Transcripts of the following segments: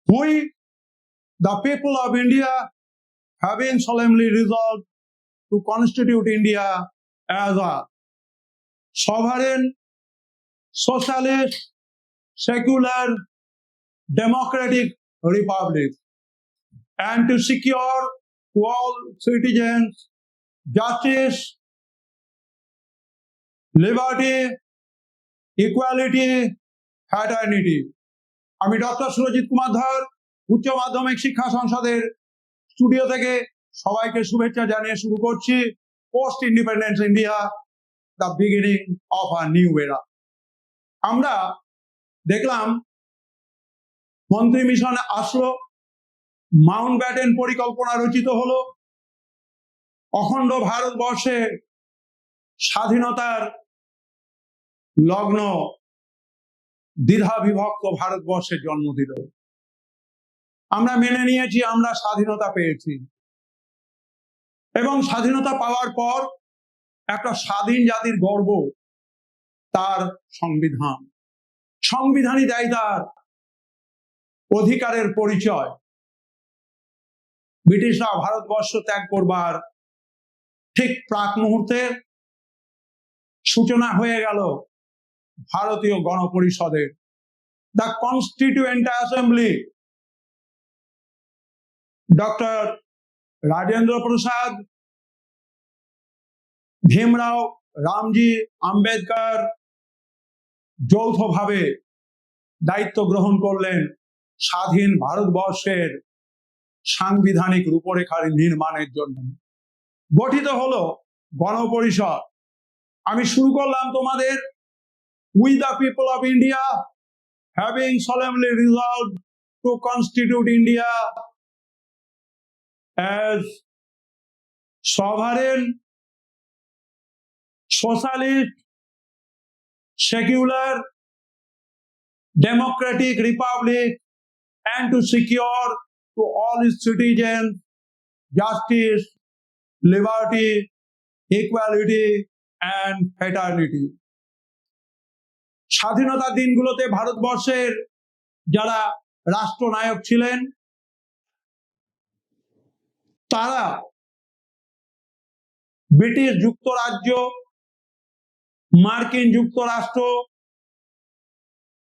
We, the people of India, having solemnly resolved to constitute India as a sovereign, socialist, secular, democratic republic, and to secure to all citizens justice, liberty, equality, fraternity. আমি doctor Surajit Kumar ধর উচ্চ মাধ্যমিক শিক্ষা সংসদের studio থেকে সবাইকে শুভেচ্ছা জানিয়ে শুরু করছি post independence India, the beginning of a new এরা। আমরা দেখলাম মন্ত্রী মিশনে আসলো, মাউন্ট ব্যাটেন পরিকল্পনা রচিত হলো, অখণ্ড ভারতবর্ষে স্বাধীনতার লগ্ন দ্বিধা বিভক্ত ভারতবর্ষের জন্ম দিল। আমরা মেনে নিয়েছি আমরা স্বাধীনতা পেয়েছি, এবং স্বাধীনতা পাওয়ার পর একটা স্বাধীন জাতির গর্ব তার সংবিধান। সংবিধানই দেয় তার অধিকারের পরিচয়। ব্রিটিশরা ভারতবর্ষ ত্যাগ করবার ঠিক প্রাক মুহূর্তে সূচনা হয়ে গেল ভারতীয় গণপরিষদের, the constituent assembly. Doctor Rajendra Prasad, Bhimrao Ramji Ambedkar যৌথভাবে দায়িত্ব গ্রহণ করলেন স্বাধীন ভারতবর্ষের সাংবিধানিক রূপরেখার নির্মাণের জন্য। গঠিত হলো গণপরিষদ। আমি শুরু করলাম তোমাদের, we the people of India having solemnly resolved to constitute India as sovereign, socialist, secular, democratic republic, and to secure to all its citizens justice, liberty, equality, and fraternity. স্বাধীনতার দিনগুলোতে ভারতবর্ষের যারা রাষ্ট্রনায়ক ছিলেন তারা ব্রিটিশ যুক্তরাজ্য, মার্কিন যুক্তরাষ্ট্র,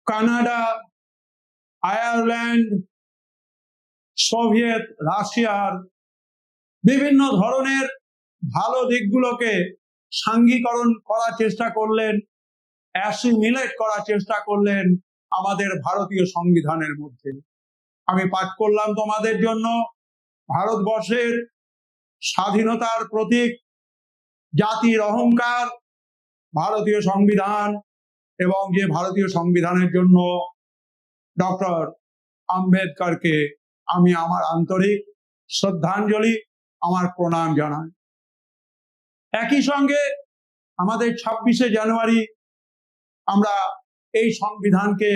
কানাডা, আয়ারল্যান্ড, সোভিয়েত রাশিয়ার বিভিন্ন ধরনের ভালো দিকগুলোকে সাঙ্গীকরণ করার চেষ্টা করলেন, অ্যাসিমিলেট করার চেষ্টা করলেন আমাদের ভারতীয় সংবিধানের মধ্যে। আমি পাঠ করলাম তোমাদের জন্য ভারতবর্ষের স্বাধীনতার প্রতীক, জাতির অহংকার, ভারতীয় সংবিধান, এবং যে ভারতীয় সংবিধানের জন্য ডক্টর আম্বেদকরকে আমি আমার আন্তরিক শ্রদ্ধাঞ্জলি, আমার প্রণাম জানাই। একই সঙ্গে আমাদের 26শে জানুয়ারি আমরা এই সংবিধানকে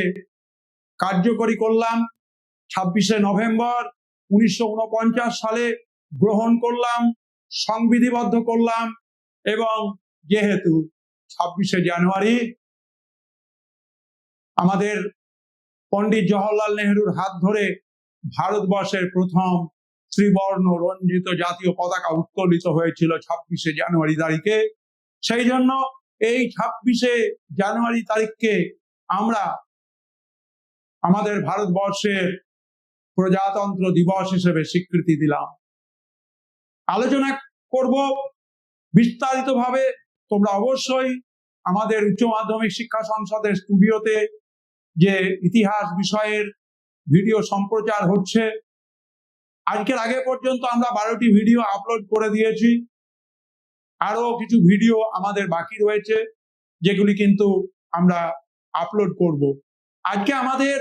কার্যকরী করলাম। 26শে নভেম্বর 1949 সালে গ্রহণ করলাম, সংবিধিবদ্ধ করলাম, এবং যেহেতু 26শে জানুয়ারি আমাদের পণ্ডিত জওহরলাল নেহরুর হাত ধরে ভারতবর্ষের প্রথম ত্রিবর্ণ রঞ্জিত জাতীয় পতাকা উত্তোলিত হয়েছিল 26শে জানুয়ারি তারিখে, সেই জন্য এই 26শে জানুয়ারি তারিখকে আমরা আমাদের ভারতবর্ষের প্রজাতন্ত্র দিবস হিসেবে স্বীকৃতি দিলাম। আলোচনা করব বিস্তারিতভাবে। তোমরা অবশ্যই আমাদের উচ্চ মাধ্যমিক শিক্ষা সংসদের স্টুডিওতে যে ইতিহাস বিষয়ের ভিডিও সম্প্রচার হচ্ছে, আজকের আগে পর্যন্ত আমরা 12টি ভিডিও আপলোড করে দিয়েছি। আরো কিছু ভিডিও আমাদের বাকি রয়েছে, যেগুলি কিন্তু আমরা আপলোড করব। আজকে আমাদের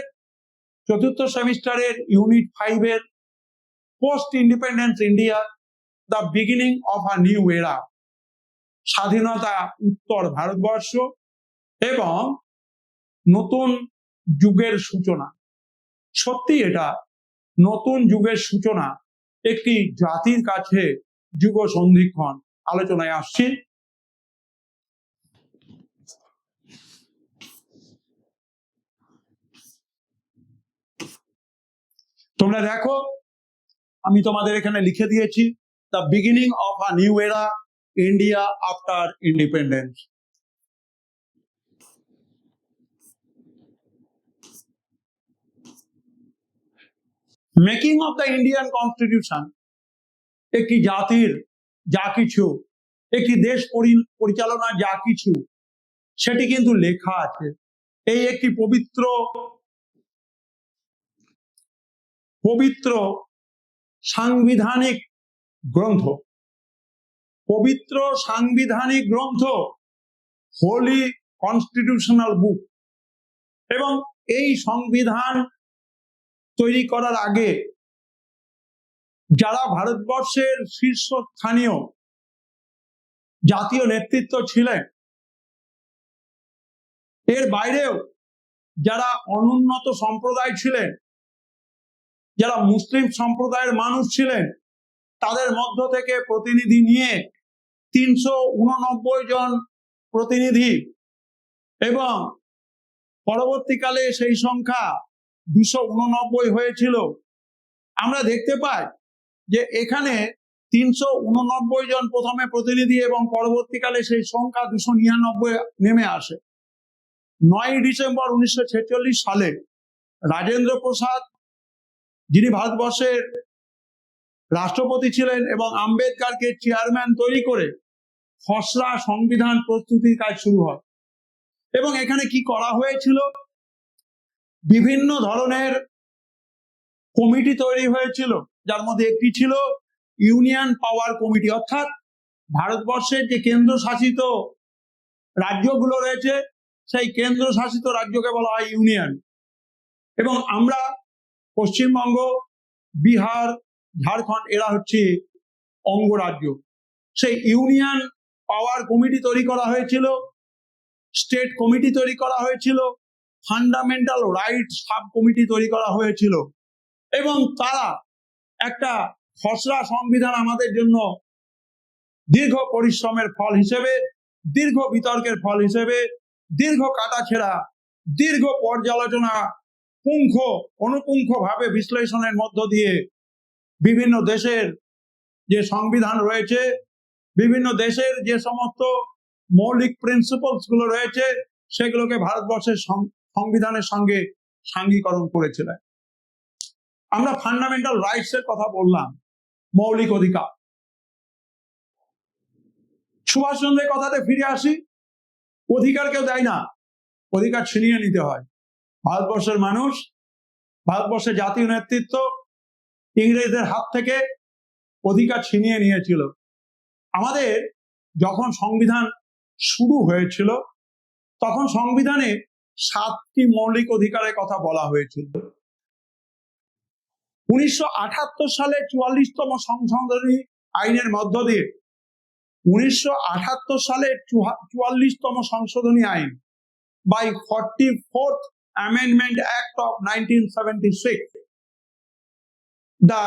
চতুর্থ সেমিস্টারের ইউনিট 5-এর post independence India, the beginning of a new era, স্বাধীনতা উত্তর ভারতবর্ষ এবং নতুন যুগের সূচনা। সত্যি এটা নতুন যুগের সূচনা, একটি জাতির কাছে যুগ সন্ধিক্ষণ। আলোচনায় আসছি। তোমরা দেখো, আমি তোমাদের এখানে লিখে দিয়েছি, the beginning of a new era, India after independence. Making of the Indian constitution, একটি জাতির যা কিছু, একটি দেশ পরিচালনার যা কিছু, সেটি কিন্তু লেখা আছে। এই একটি পবিত্র পবিত্র সাংবিধানিক গ্রন্থ, পবিত্র সাংবিধানিক গ্রন্থ, হোলি কনস্টিটিউশনাল বুক। এবং এই সংবিধান তৈরি করার আগে যারা ভারতবর্ষের শীর্ষস্থানীয় জাতীয় নেতৃত্ব ছিলেন, এর বাইরেও যারা অনুন্নত সম্প্রদায় ছিলেন, যারা মুসলিম সম্প্রদায়ের মানুষ ছিলেন, তাদের মধ্য থেকে প্রতিনিধি নিয়ে 389 জন প্রতিনিধি, এবং পরবর্তীকালে সেই সংখ্যা 289 হয়েছিল। আমরা দেখতে পাই যে এখানে 389 জন প্রথমে প্রতিনিধি এবং পরবর্তীকালে সেই সংখ্যা 299 নেমে আসে। 9 ডিসেম্বর 1946 সালে রাজেন্দ্র প্রসাদ, যিনি ভারতবর্ষের রাষ্ট্রপতি ছিলেন, এবং আম্বেদকরকে চেয়ারম্যান তৈরি করে খসড়া সংবিধান প্রস্তুতির কাজ শুরু হয়। এবং এখানে কি করা হয়েছিল, বিভিন্ন ধরনের কমিটি তৈরি হয়েছিল, যার মধ্যে একটি ছিল ইউনিয়ন পাওয়ার কমিটি, অর্থাৎ ভারতবর্ষের যে কেন্দ্রশাসিত রাজ্যগুলো রয়েছে, সেই কেন্দ্রশাসিত রাজ্যকে বলা হয় ইউনিয়ন। এবং আমরা পশ্চিমবঙ্গ, বিহার, ঝাড়খণ্ড, এরা হচ্ছে অঙ্গরাজ্য। সেই ইউনিয়ন পাওয়ার কমিটি তৈরি করা হয়েছিল, স্টেট কমিটি তৈরি করা হয়েছিল, ফান্ডামেন্টাল রাইট সাব কমিটি তৈরি করা হয়েছিল, এবং তারা একটা খসড়া সংবিধান আমাদের জন্য দীর্ঘ পরিশ্রমের ফল হিসেবে, দীর্ঘ বিতর্কের ফল হিসেবে, দীর্ঘ কাটাছেঁড়া, দীর্ঘ পর্যালোচনা, অনুপুঙ্খভাবে বিশ্লেষণের মধ্য দিয়ে বিভিন্ন দেশের যে সংবিধান রয়েছে, বিভিন্ন দেশের যে সমস্ত মৌলিক প্রিন্সিপালস গুলো রয়েছে, সেগুলোকে ভারতবর্ষের সংবিধানের সঙ্গে সাঙ্গীকরণ করেছিলেন। আমরা ফান্ডামেন্টাল রাইটস এর কথা বললাম, মৌলিক অধিকার। সুভাষচন্দ্রের কথাতে ফিরে আসি, অধিকার কেউ দেয় না, অধিকার ছিনিয়ে নিতে হয়। ভারতবর্ষের মানুষ, ভারতবর্ষের জাতীয় নেতৃত্ব ইংরেজদের হাত থেকে অধিকার ছিনিয়ে নিয়েছিল। আমাদের যখন সংবিধান শুরু হয়েছিল, তখন সংবিধানে 7টি মৌলিক অধিকারের কথা বলা হয়েছিল। 1978 সালে 44তম সংশোধনী আইনের মধ্য দিয়ে 1978 সালে 44তম সংশোধনী আইন, by 44th Amendment Act of 1976, the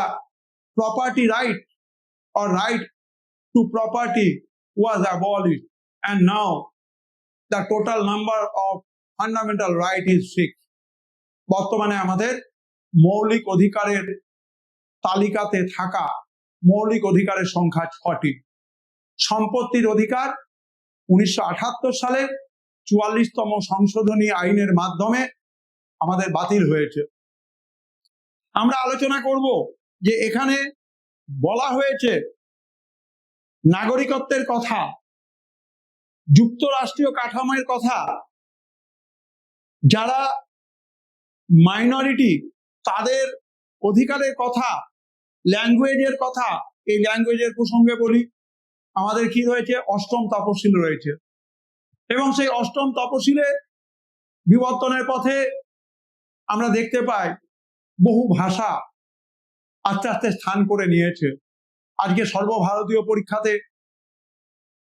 property right or right to property was abolished, and now the total number of fundamental right is 6. বর্তমানে আমাদের মৌলিক অধিকারের তালিকাতে থাকা মৌলিক অধিকারের সংখ্যা 6টি। সম্পত্তির অধিকার 1978 সালের 44তম সংশোধনী আইনের মাধ্যমে আমাদের বাতিল হয়েছে। আমরা আলোচনা করব যে এখানে বলা হয়েছে নাগরিকত্বের কথা, যুক্তরাষ্ট্রীয় কাঠামোর কথা, যারা মাইনরিটি তাদের অধিকারের কথা, ল্যাঙ্গুয়েজের কথা। এই ল্যাঙ্গুয়েজের প্রসঙ্গে বলি, আমাদের কি রয়েছে, 8ম তপশিল রয়েছে, এবং সেই 8ম তপশিলে বিবর্তনের পথে আমরা দেখতে পাই বহু ভাষা আস্তে আস্তে স্থান করে নিয়েছে। আজকে সর্বভারতীয়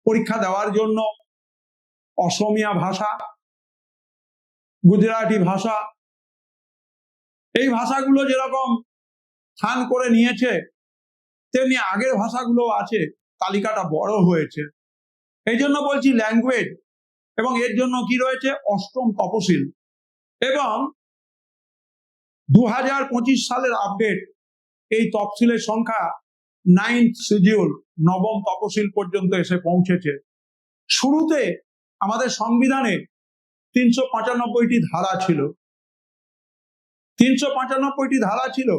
পরীক্ষা দেওয়ার জন্য অসমীয়া ভাষা, গুজরাটি ভাষা, এই ভাষাগুলো যেরকম স্থান করে নিয়েছে, তেমনি আগের ভাষাগুলো আছে, তালিকাটা বড় হয়েছে। এই জন্য বলছি ল্যাঙ্গুয়েজ, এবং এর জন্য কি রয়েছে, 8ম তপশিল। এবং 2025 সালের আপডেট, এই তফসিলের সংখ্যা 9th শিডিউল, নবম তফসিল পর্যন্ত এসে পৌঁছেছে। শুরুতে আমাদের সংবিধানে 395টি ধারা ছিল, 395টি ধারা ছিল,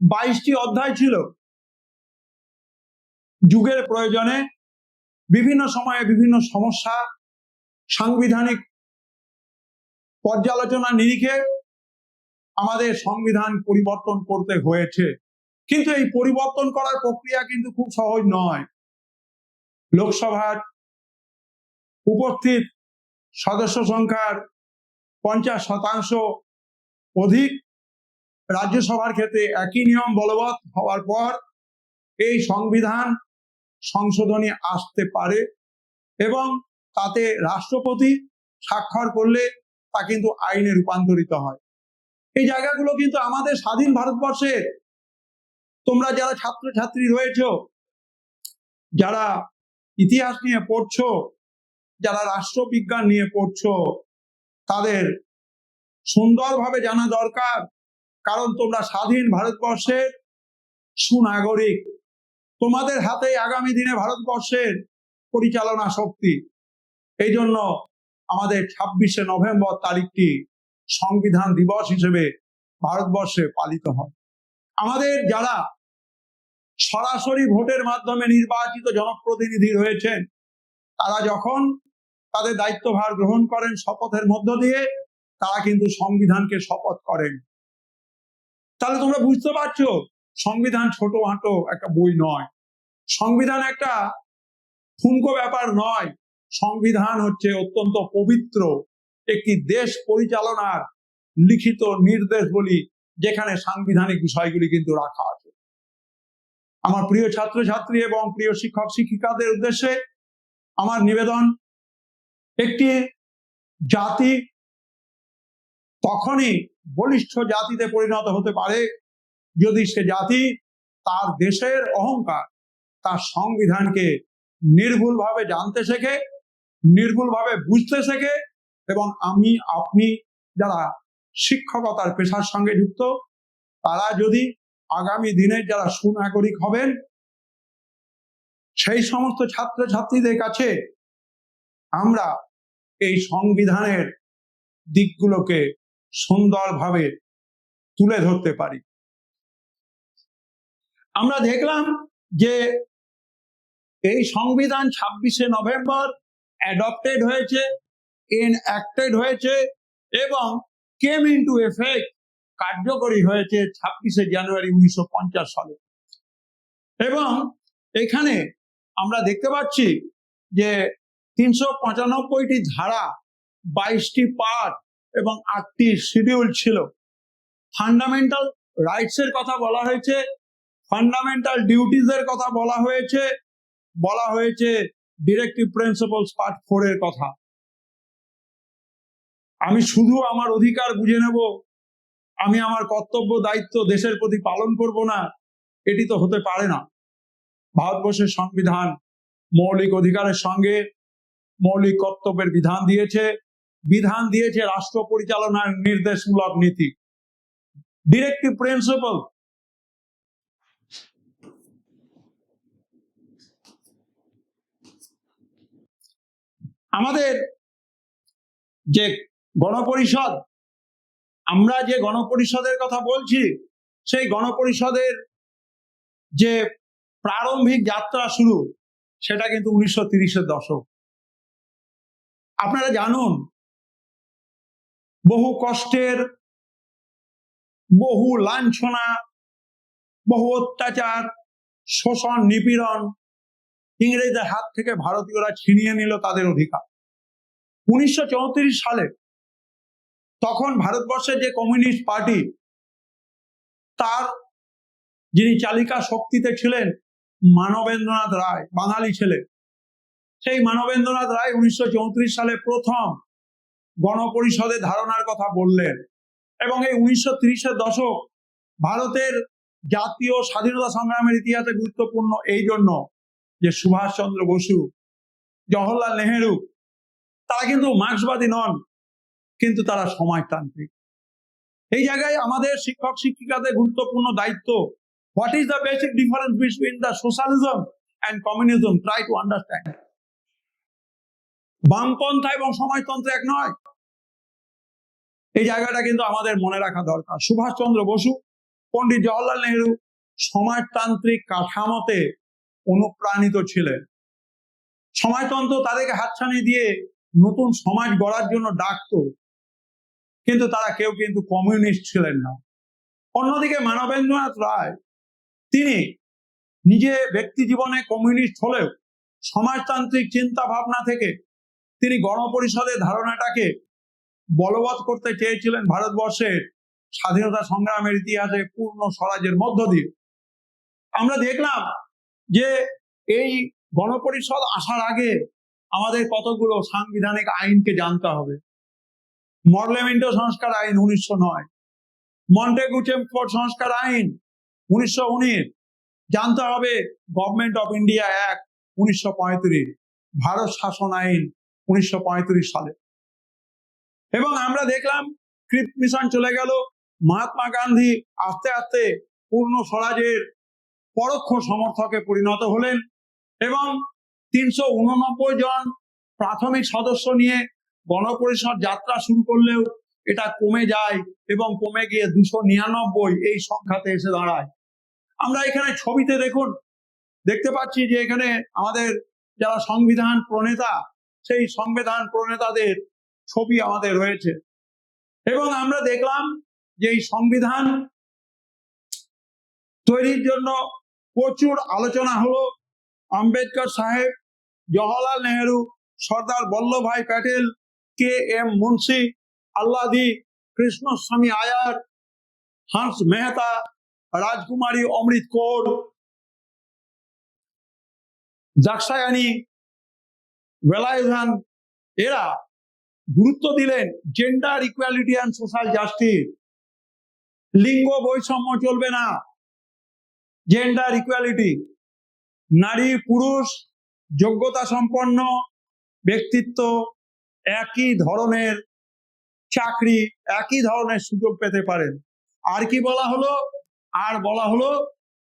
22টি অধ্যায় ছিল। যুগের প্রয়োজনে বিভিন্ন সময়ে বিভিন্ন সমস্যা, সাংবিধানিক পর্যালোচনা নিরিখে আমাদের সংবিধান পরিবর্তন করতে হয়েছে। কিন্তু এই পরিবর্তন করার প্রক্রিয়া কিন্তু খুব সহজ নয়। লোকসভার উপস্থিত সদস্য সংখ্যার 50% অধিক, রাজ্যসভার ক্ষেত্রে একই নিয়ম বলবৎ হওয়ার পর এই সংবিধান সংশোধনী আসতে পারে এবং তাতে রাষ্ট্রপতি স্বাক্ষর করলে তা কিন্তু আইনে রূপান্তরিত হয়। এই জায়গাগুলো কিন্তু আমাদের স্বাধীন ভারতবর্ষের, তোমরা যারা ছাত্রছাত্রী রয়েছ, যারা ইতিহাস নিয়ে পড়ছো, যারা রাষ্ট্রবিজ্ঞান নিয়ে পড়ছো, তাদের সুন্দরভাবে জানা দরকার। কারণ তোমরা স্বাধীন ভারতবর্ষের সুনাগরিক, তোমাদের হাতে আগামী দিনে ভারতবর্ষের পরিচালনা শক্তি। এই জন্য আমাদের 26শে নভেম্বর তারিখটি সংবিধান দিবস হিসেবে ভারতবর্ষে পালিত হয়। আমাদের যারা সরাসরি ভোটের মাধ্যমে নির্বাচিত জনপ্রতিনিধি রয়েছেন, তারা যখন তাদের দায়িত্বভার গ্রহণ করেন শপথের মধ্য দিয়ে, তারা কিন্তু সংবিধানকে শপথ করেন। তাহলে তোমরা বুঝতে পারছো, সংবিধান ছোটখাটো একটা বই নয়, সংবিধান একটা ঠুনকো ব্যাপার নয়। সংবিধান হচ্ছে অত্যন্ত পবিত্র একটি দেশ পরিচালনার লিখিত নির্দেশ বলি, যেখানে সাংবিধানিক বিষয়গুলি কিন্তু রাখা আছে। আমার প্রিয় ছাত্রছাত্রী এবং প্রিয় শিক্ষক শিক্ষিকাদের উদ্দেশ্যে আমার নিবেদন, একটি জাতি তখনই বলিষ্ঠ জাতিতে পরিণত হতে পারে যদি সে জাতি তার দেশের অহংকার, তার সংবিধানকে নির্ভুলভাবে জানতে শেখে, নির্ভুলভাবে বুঝতে শেখে। এবং আমি আপনি যারা শিক্ষকতার পেশার সঙ্গে যুক্ত, তারা যদি আগামী দিনে যারা সুনাগরিক হবেন, সেই সমস্ত ছাত্রছাত্রীদের কাছে আমরা এই সংবিধানের দিকগুলোকে সুন্দরভাবে তুলে ধরতে পারি। আমরা দেখলাম যে এই সংবিধান 26শে নভেম্বর অ্যাডপ্টেড হয়েছে, এনঅ্যাক্টেড হয়েছে এবং কেম ইনটু এফেক্ট, কার্যকরী হয়েছে 26শে জানুয়ারি 1950 সালে। এবং এখানে আমরা দেখতে পাচ্ছি যে 395টি ধারা, 22টি পার্ট এবং 8টি শিডিউল ছিল। ফান্ডামেন্টাল রাইটস এর কথা বলা হয়েছে, ফান্ডামেন্টাল ডিউটিজ এর কথা বলা হয়েছে ডিরেক্টিভ প্রিন্সিপালস পার্ট 4 এর কথা। আমি শুধু আমার অধিকার বুঝে নেব, আমি আমার কর্তব্য দায়িত্ব দেশের প্রতি পালন করব না, এটি তো হতে পারে না। ভারতবর্ষের সংবিধান মৌলিক অধিকারের সঙ্গে মৌলিক কর্তব্যের বিধান দিয়েছে রাষ্ট্র পরিচালনার নির্দেশমূলক নীতি, ডিরেক্টিভ প্রিন্সিপাল। আমাদের যে গণপরিষদ, আমরা যে গণপরিষদের কথা বলছি, সেই গণপরিষদের যে প্রারম্ভিক যাত্রা শুরু, সেটা কিন্তু 1930-এর দশক। আপনারা জানুন, বহু কষ্টের, বহু লাঞ্ছনা, বহু অত্যাচার, শোষণ, নিপীড়ন, ইংরেজদের হাত থেকে ভারতীয়রা ছিনিয়ে নিল তাদের অধিকার। 1934 সালে তখন ভারতবর্ষের যে কমিউনিস্ট পার্টি, তার যিনি চালিকা শক্তিতে ছিলেন মানবেন্দ্রনাথ রায়, বাঙালি ছেলে, সেই মানবেন্দ্রনাথ রায় 1934 সালে প্রথম গণপরিষদের ধারণার কথা বললেন। এবং এই 1930-এর দশক ভারতের জাতীয় স্বাধীনতা সংগ্রামের ইতিহাসে গুরুত্বপূর্ণ এই জন্য যে সুভাষচন্দ্র বসু, জওহরলাল নেহেরু, তারা কিন্তু মার্ক্সবাদী নন, কিন্তু তারা সমাজতান্ত্রিক। এই জায়গায় আমাদের শিক্ষক শিক্ষিকাদের গুরুত্বপূর্ণ দায়িত্ব। What is the basic difference between the socialism and communism? Try to understand. বামপন্থা এবং সমাজতন্ত্র এক নয়, এই জায়গাটা কিন্তু আমাদের মনে রাখা দরকার। সুভাষচন্দ্র বসু, পণ্ডিত জওহরলাল নেহরু সমাজতান্ত্রিক কাঠামোতে অনুপ্রাণিত ছিলেন। সমাজতন্ত্র তাদেরকে হাতছানি দিয়ে নতুন সমাজ গড়ার জন্য ডাকতো, কিন্তু তারা কেউ কিন্তু কমিউনিস্ট ছিলেন না। অন্যদিকে মানবেন্দ্রনাথ রায়, তিনি নিজে ব্যক্তি জীবনে কমিউনিস্ট হলেও সমাজতান্ত্রিক চিন্তা ভাবনা থেকে তিনি গণপরিষদের ধারণাটাকে বলবৎ করতে চেয়েছিলেন ভারতবর্ষের স্বাধীনতা সংগ্রামের ইতিহাসে পূর্ণ স্বরাজের মধ্য দিয়ে। আমরা দেখলাম যে এই গণপরিষদ আসার আগে আমাদের কতগুলো সাংবিধানিক আইনকে জানতে হবে। মরলেমেন্টো সংস্কার আইন 1909, মন্টেগু চেমফোর্ড সংস্কার আইন 1919, জানতে হবে government of India act 1935, Bharat শাসন আইন 1935 সালে। এবং আমরা দেখলাম ক্রিপ্ট মিশন চলে গেল, মহাত্মা গান্ধী আস্তে আস্তে পূর্ণ স্বরাজের পরোক্ষ সমর্থকে পরিণত হলেন এবং 389 জন প্রাথমিক সদস্য নিয়ে গণপরিষদ যাত্রা শুরু করলেও এটা কমে যায় এবং কমে গিয়ে 299 এই সংখ্যাতে এসে দাঁড়ায়। আমরা এখানে ছবিতে দেখতে পাচ্ছি যে এখানে আমাদের যারা সংবিধান প্রণেতা, সেই সংবিধান প্রণেতাদের ছবি আমাদের রয়েছে। এবং আমরা দেখলাম যে এই সংবিধান তৈরির জন্য প্রচুর আলোচনা হলো। আম্বেদকর সাহেব, জওহরলাল নেহরু, সর্দার বল্লভভাই প্যাটেল, কে এম মুন্সি, আল্লাদি কৃষ্ণস্বামী আয়ার, হংস মেহতা, রাজকুমারী অমৃত কৌর, দাক্ষায়ানী, বেলায়ুধান, এরা গুরুত্ব দিলেন gender equality and social justice. লিঙ্গ বৈষম্য চলবে না, জেন্ডার ইকুয়ালিটি, নারী পুরুষ যোগ্যতা সম্পন্ন ব্যক্তিত্ব, একই ধরনের চাকরি, একই ধরনের সুযোগ পেতে পারেন। আর কি বলা হলো? আর বলা হলো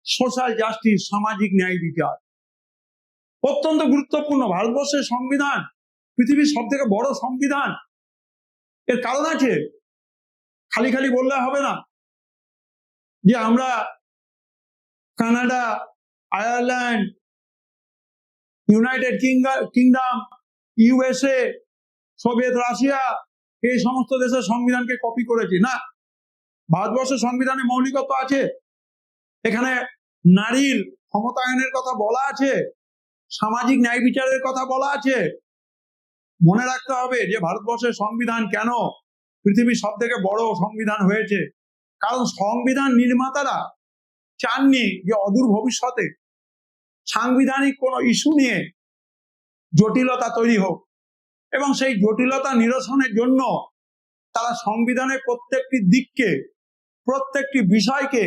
সোশ্যাল জাস্টিস, সামাজিক ন্যায় বিচার। অত্যন্ত গুরুত্বপূর্ণ। ভারতবর্ষের সংবিধান পৃথিবীর সব থেকে বড় সংবিধান। এর কারণ আছে, খালি খালি বললে হবে না যে আমরা Canada, Ireland, United kingdom, USA, Soviet Russia, এই সমস্ত দেশের সংবিধানকে কপি করেছি না। ভারতবর্ষের সংবিধানে মৌলিকত্ব আছে, এখানে নারীর ক্ষমতায়নের কথা বলা আছে, সামাজিক ন্যায় বিচারের কথা বলা আছে। মনে রাখতে হবে যে ভারতবর্ষের সংবিধান কেন পৃথিবীর সব থেকে বড় সংবিধান হয়েছে, কারণ সংবিধান নির্মাতারা চাননি যে অদূর ভবিষ্যতে সাংবিধানিক কোনো ইস্যু নিয়ে জটিলতা তৈরি হোক, এবং সেই জটিলতা নিরসনের জন্য তারা সংবিধানের প্রত্যেকটি দিককে, প্রত্যেকটি বিষয়কে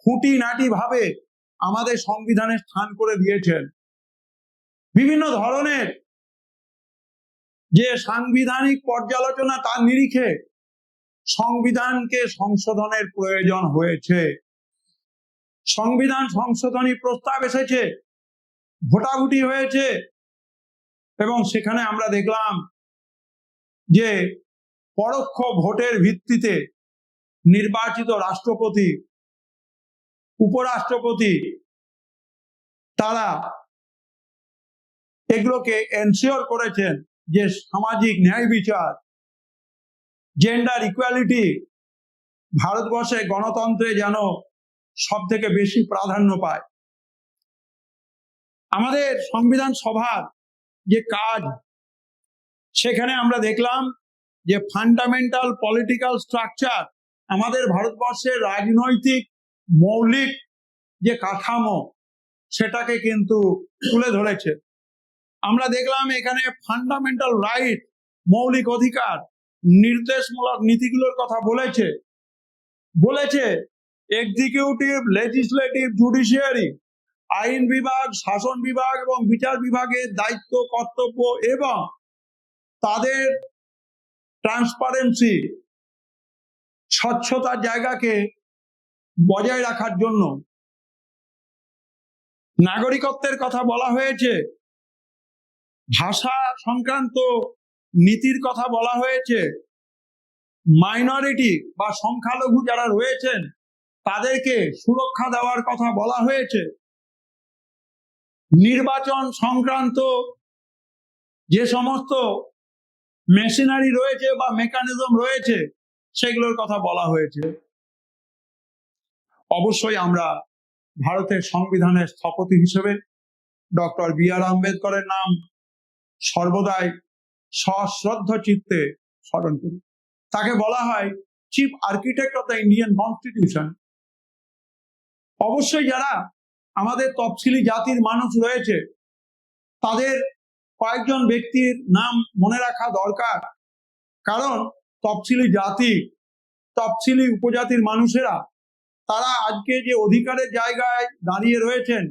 খুঁটিনাটি ভাবে আমাদের সংবিধানে স্থান করে দিয়েছেন। বিভিন্ন ধরনের যে সাংবিধানিক পর্যালোচনা, তার নিরিখে সংবিধানকে সংশোধনের প্রয়োজন হয়েছে। সংবিধান সংশোধনী প্রস্তাব এসেছে, ভোটাভুটি হয়েছে, এবং সেখানে আমরা দেখলাম যে পরোক্ষ ভোটের ভিত্তিতে নির্বাচিত রাষ্ট্রপতি, উপরাষ্ট্রপতি, তারা এগুলোকে এনশিওর করেছেন যে সামাজিক ন্যায় বিচার, জেন্ডার ইকুয়ালিটি ভারতবর্ষে গণতন্ত্রে যেন সব থেকে বেশি প্রাধান্য পায়। আমাদের সংবিধান সভার যে কাজ, সেখানে আমরা দেখলাম যে ফান্ডামেন্টাল পলিটিক্যাল স্ট্রাকচার, আমাদের ভারতবর্ষের রাজনৈতিক মৌলিক যে কাঠামো, সেটাকে কিন্তু তুলে ধরেছে। আমরা দেখলাম এখানে ফান্ডামেন্টাল রাইট, মৌলিক অধিকার, নির্দেশমূলক নীতিগুলোর কথা বলেছে এক্সিকিউটিভ, লেজিসলেটিভ, জুডিশিয়ারি, আইন বিভাগ, শাসন বিভাগ এবং বিচার বিভাগের দায়িত্ব, কর্তব্য এবং তাদের ট্রান্সপারেন্সি, স্বচ্ছতার জায়গাকে বজায় রাখার জন্য নাগরিকত্বের কথা বলা হয়েছে, ভাষা সংক্রান্ত নীতির কথা বলা হয়েছে, মাইনরিটি বা সংখ্যালঘু যারা রয়েছেন তাদেরকে সুরক্ষা দেওয়ার কথা বলা হয়েছে, নির্বাচন সংক্রান্ত যে সমস্ত মেশিনারি রয়েছে বা মেকানিজম রয়েছে সেগুলোর কথা বলা হয়েছে। অবশ্যই আমরা ভারতের সংবিধানের স্থপতি হিসেবে ডক্টর বি.আর. আম্বেদকরের নাম সর্বদাই সশ্রদ্ধ চিত্তে স্মরণ করি। তাকে বলা হয় chief architect of the Indian constitution. অবশ্যই যারা আমাদের তফসিলি জাতির মানুষ রয়েছে তাদের কয়েকজন ব্যক্তির নাম মনে রাখা দরকার, কারণ তফসিলি জাতি, তফসিলি উপজাতির মানুষেরা তারা আজকে যে অধিকারের জায়গায় দাঁড়িয়ে রয়েছেন,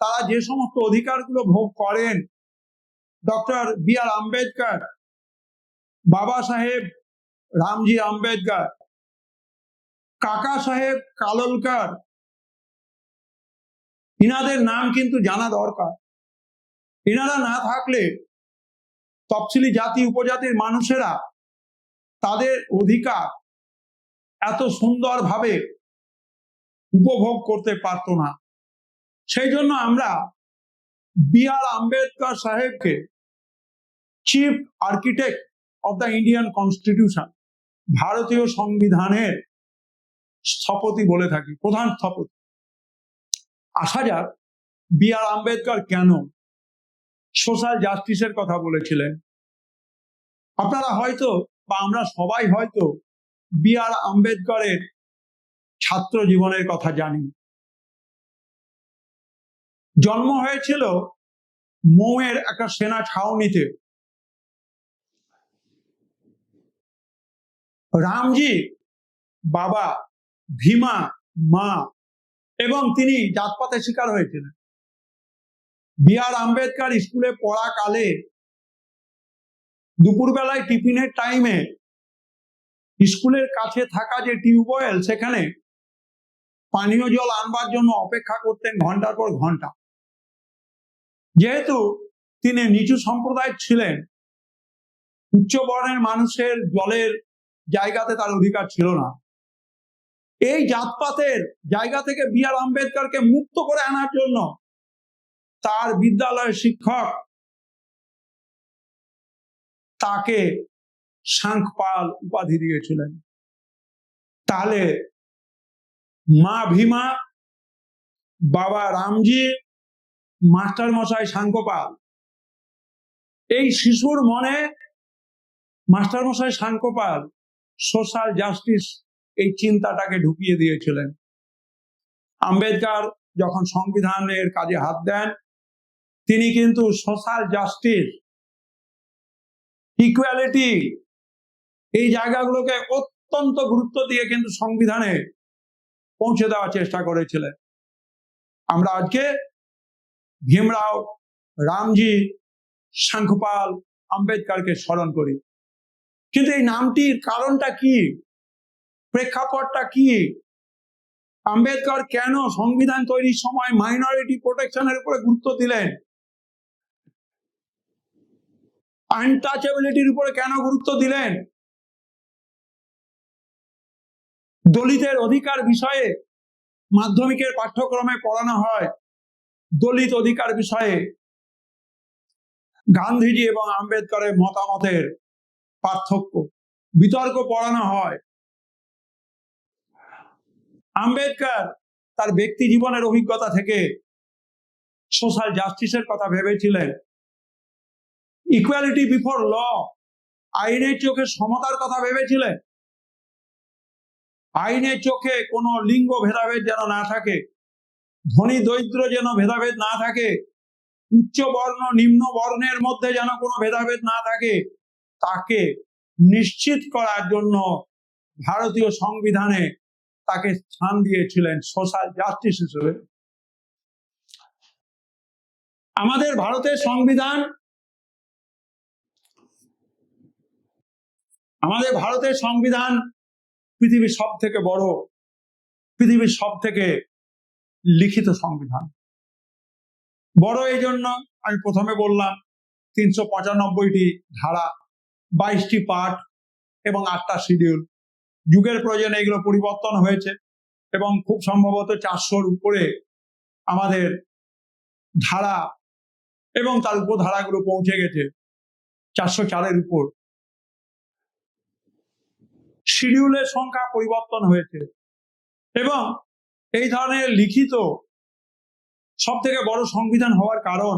তারা যে সমস্ত অধিকারগুলো ভোগ করেন, ডক্টর বি.আর. আম্বেদকর, বাবা সাহেব রামজি আম্বেদকর, কাকা সাহেব কালোলকর, ইনাদের নাম কিন্তু জানা দরকার। এনারা না থাকলে তফসিলি জাতি উপজাতির মানুষেরা তাদের অধিকার এত সুন্দরভাবে উপভোগ করতে পারত না। সেই জন্য আমরা বি.আর. আম্বেদকর সাহেবকে chief architect of the Indian constitution, ভারতীয় সংবিধানের স্থপতি বলে থাকি, প্রধান স্থপতি। আসা যাক বি.আর. আম্বেদকর কেন সোশ্যাল জাস্টিসের কথা বলেছিলেন। আপনারা হয়তো বা আমরা সবাই হয়তো বি.আর. আম্বেদকরের ছাত্র জীবনের কথা জানি। জন্ম হয়েছিল মৌয়ের একটা সেনা ছাউনিতে। রামজি বাবা, ভীমা মা, এবং তিনি জাতপাতের শিকার হয়েছিলেন। বি.আর. আম্বেদকর স্কুলে পড়াকালে দুপুরবেলায় টিফিনের টাইমে স্কুলের কাছে থাকা যে টিউবওয়েল, সেখানে পানীয় জল আনবার জন্য অপেক্ষা করতেন ঘন্টার পর ঘন্টা। যেহেতু তিনি নিচু সম্প্রদায় ছিলেন, উচ্চ বর্ণের মানুষের জলের জায়গাতে তার অধিকার ছিল না। এই জাতপাতের জায়গা থেকে বি.আর. আম্বেদকরকে মুক্ত করে আনার জন্য তার বিদ্যালয়ের শিক্ষক তাকে শাঙ্খপাল উপাধি দিয়েছিলেন। তাহলে মা ভীমা, বাবা রামজি, মাস্টার মশাই শাঙ্খপাল, এই শিশুর মনে মাস্টার মশাই শাঙ্খপাল সোশ্যাল জাস্টিস এই চিন্তাটাকে ঢুকিয়ে দিয়েছিলেন। আম্বেদকর যখন সংবিধানের কাজে হাত দেন, তিনি কিন্তু সোশ্যাল জাস্টিস, ইকুয়ালিটি, এই জায়গাগুলোকে অত্যন্ত গুরুত্ব দিয়ে কিন্তু সংবিধানে পৌঁছে দেওয়ার চেষ্টা করেছিলেন। আমরা আজকে ভীমরাও, রামজি, শাঙ্খপাল, আম্বেদকরকে স্মরণ করি। কিন্তু এই নামটির কারণটা কি, প্রেক্ষাপটটা কি? আম্বেদকর কেন সংবিধান তৈরির সময় মাইনরিটি প্রোটেকশনের উপরে গুরুত্ব দিলেন? আনটাচেবিলিটির উপরে কেন গুরুত্ব দিলেন? দলিতের অধিকার বিষয়ে মাধ্যমিকের পাঠ্যক্রমে পড়ানো হয়, দলিত অধিকার বিষয়ে গান্ধীজি এবং আম্বেদকরের মতামতের পার্থক্য, বিতর্ক পড়ানো হয়। আম্বেদকর তার ব্যক্তি জীবনের অভিজ্ঞতা থেকে সোশ্যাল জাস্টিসের কথা ভেবেছিলেন। ইকুয়ালিটি বিফোর ল, আইনের চোখে সমতার কথা ভেবেছিলেন। আইনের চোখে কোনো লিঙ্গ ভেদাভেদ যেন না থাকে, ধনী দরিদ্র যেন ভেদাভেদ না থাকে, উচ্চ বর্ণ নিম্ন বর্ণের মধ্যে যেন কোনো ভেদাভেদ না থাকে, তাকে নিশ্চিত করার জন্য ভারতীয় সংবিধানে তাকে স্থান দিয়েছিলেন সোশ্যাল জাস্টিস হিসেবে। আমাদের ভারতের সংবিধান পৃথিবীর সব থেকে বড়, পৃথিবীর সব থেকে লিখিত সংবিধান। বড় এই জন্য আমি প্রথমে বললাম 395টি ধারা, 22টি পার্ট এবং 8টা শিডিউল। যুগের প্রয়োজনে এগুলো পরিবর্তন হয়েছে এবং খুব সম্ভবত 400-র উপরে আমাদের ধারা এবং তার উপধারাগুলো পৌঁছে গেছে 404-এর উপর। শিডিউলের সংখ্যা পরিবর্তন হয়েছে এবং এই ধরনের লিখিত সব থেকে বড় সংবিধান হওয়ার কারণ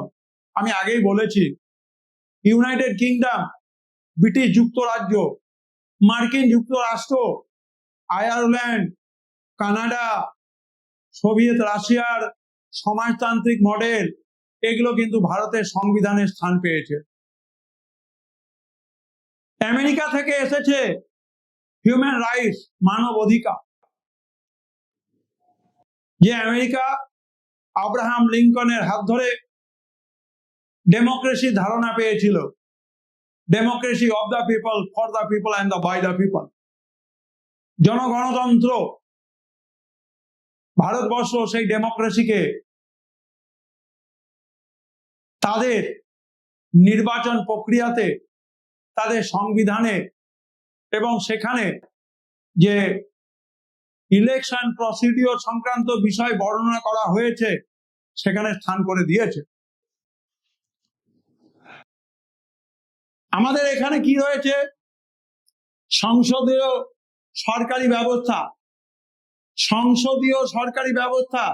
আমি আগেই বলেছি, ইউনাইটেড কিংডম, ব্রিটিশ যুক্তরাজ্য, মার্কিন যুক্তরাষ্ট্র, আয়ারল্যান্ড, কানাডা, সোভিয়েত রাশিয়ার সমাজতান্ত্রিক মডেল, এগুলো কিন্তু ভারতের সংবিধানে স্থান পেয়েছে। আমেরিকা থেকে এসেছে হিউম্যান রাইটস, মানব অধিকার, যে আমেরিকা আব্রাহাম লিঙ্কনের হাত ধরে ডেমোক্রেসির ধারণা পেয়েছিল, democracy of the people, for the people and the by the people, জনগণতন্ত্র। ভারতবর্ষ সেই ডেমোক্রেসিকে তাদের নির্বাচন প্রক্রিয়াতে, তাদের সংবিধানে এবং সেখানে যে ইলেকশন প্রসিডিওর সংক্রান্ত বিষয় বর্ণনা করা হয়েছে সেখানে স্থান করে দিয়েছে। আমাদের এখানে কি রয়েছে? সংসদীয় সরকারি ব্যবস্থা, সংসদীয় সরকারি ব্যবস্থা,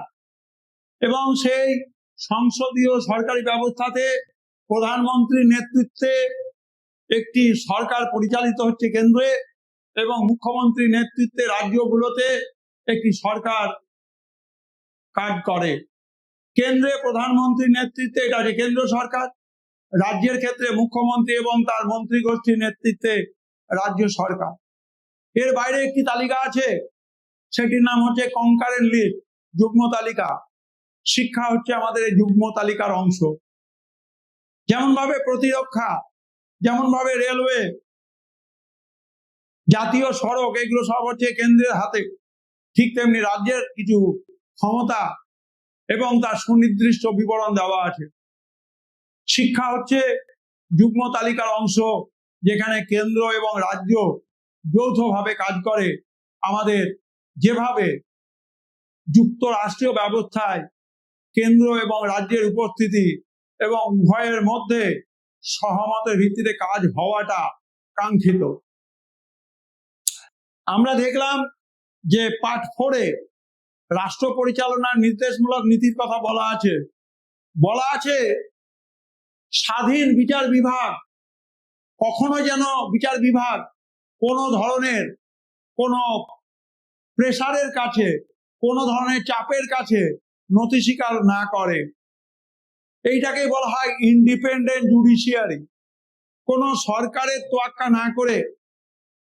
এবং সেই সংসদীয় সরকারি ব্যবস্থাতে প্রধানমন্ত্রীর নেতৃত্বে একটি সরকার পরিচালিত হচ্ছে কেন্দ্রে এবং মুখ্যমন্ত্রীর নেতৃত্বে রাজ্যগুলোতে একটি সরকার কাজ করে। কেন্দ্রে প্রধানমন্ত্রীর নেতৃত্বে এটা হচ্ছে কেন্দ্র সরকার, রাজ্যের ক্ষেত্রে মুখ্যমন্ত্রী এবং তার মন্ত্রী গোষ্ঠীর নেতৃত্বে রাজ্য সরকার। এর বাইরে একটি তালিকা আছে, সেটির নাম হচ্ছে কনকারেন্ট লিস্ট, যুগ্ম তালিকা। শিক্ষা হচ্ছে আমাদের এই যুগ্ম তালিকার অংশ। যেমন ভাবে প্রতিরক্ষা, যেমন ভাবে রেলওয়ে, জাতীয় সড়ক, এগুলো সব হচ্ছে কেন্দ্রের হাতে, ঠিক তেমনি রাজ্যের কিছু ক্ষমতা এবং তার সুনির্দিষ্ট বিবরণ দেওয়া আছে। শিক্ষা হচ্ছে যুগ্ম তালিকার অংশ, যেখানে কেন্দ্র এবং রাজ্য যৌথভাবে কাজ করে। আমাদের যেভাবে যুক্তরাষ্ট্রীয় ব্যবস্থায় কেন্দ্র এবং রাজ্যের উপস্থিতি এবং উভয়ের মধ্যে সহমতের ভিত্তিতে কাজ হওয়াটা কাঙ্ক্ষিত। আমরা দেখলাম যে পার্ট 4-এ রাষ্ট্র পরিচালনার নির্দেশমূলক নীতির কথা বলা আছে। বলা আছে স্বাধীন বিচার বিভাগ, কখনো যেন বিচার বিভাগ কোনো ধরনের কোনো প্রেসারের কাছে, কোনো ধরনের চাপের কাছে নথি স্বীকার না করে। এইটাকে বলা হয় ইন্ডিপেন্ডেন্ট জুডিশিয়ারি। কোনো সরকারের তোয়াক্কা না করে